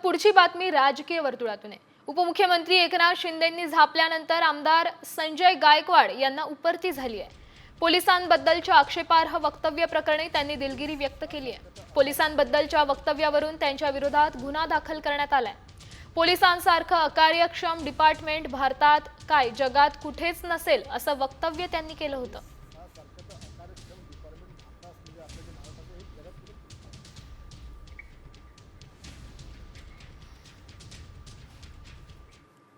पुढची बातमी राजकीय वर्तुळातून आहे। उपमुख्यमंत्री एकनाथ शिंदेंनी झापल्यानंतर आमदार संजय गायकवाड यांना उपरती झाली आहे। पोलिसांबद्दलच्या आक्षेपार्ह वक्तव्य प्रकरणी त्यांनी दिलगिरी व्यक्त केली आहे। पोलिसांबद्दलच्या वक्तव्यावरून त्यांच्या विरोधात गुन्हा दाखल करण्यात आलाय। पोलिसांसारखं अकार्यक्षम डिपार्टमेंट भारतात काय जगात कुठेच नसेल असं वक्तव्य त्यांनी केलं होतं।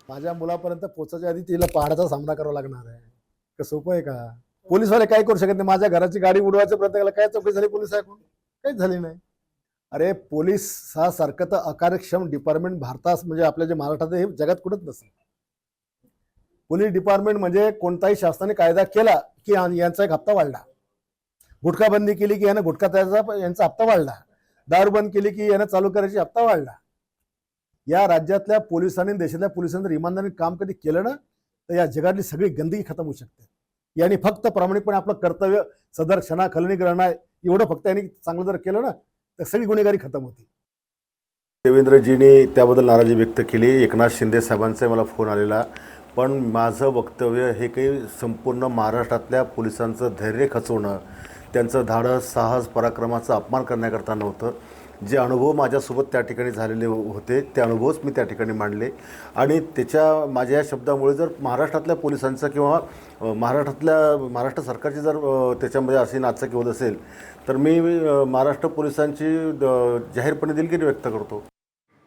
माझ्या मुलापर्यंत पोहोचायच्या आधी तिला पहाडाचा सामना करावा लागणार आहे का? सोपं आहे का? पोलीसवाले काय करू शकत नाही? माझ्या घराची गाडी उडवायचा प्रयत्न केला, काय चौकशी झाली पोलिसांकडून? काहीच झाली नाही। अरे पोलीस हा सारखं तर अकार्यक्षम डिपार्टमेंट भारतात म्हणजे आपल्या जे महाराष्ट्रात हे जगात कुठंच नसेल। पोलीस डिपार्टमेंट म्हणजे कोणताही शासनाने कायदा केला की यांचा एक हप्ता वाढला, गुटखा बंदी केली की यानं गुटखा त्याचा यांचा हप्ता वाढला, दारू बंद केली की यानं चालू करायची हप्ता वाढला। या राज्यातल्या पोलिसांनी देशातल्या पोलिसांनी इमानदारीने काम कधी केलं ना तर या जगातली सगळी गंदगी खतम होऊ शकते। यांनी फक्त प्रामाणिकपणे आपलं कर्तव्य सदर क्षणा खलनी करणं एवढं फक्त यांनी चांगलं जर केलं ना तर सगळी गुन्हेगारी खतम होती। देवेंद्रजींनी त्याबद्दल नाराजी व्यक्त केली। एकनाथ शिंदे साहेबांचा मला फोन आलेला, पण माझं वक्तव्य हे काही संपूर्ण महाराष्ट्रातल्या पोलिसांचं धैर्य खचवणं, त्यांचं धाडस साहस पराक्रमाचा अपमान करण्याकरता नव्हतं। जे अनुभव माझ्यासोबत त्या ठिकाणी झालेले होते ते अनुभवच मी त्या ठिकाणी मांडले आणि माझ्या या शब्दामुळे जर महाराष्ट्रातल्या पोलिसांचं किंवा महाराष्ट्र सरकारची जर त्याच्यामध्ये अशी नाचक्की होत असेल तर मी महाराष्ट्र पोलिसांची जाहीरपणे दिलगिरी व्यक्त करतो।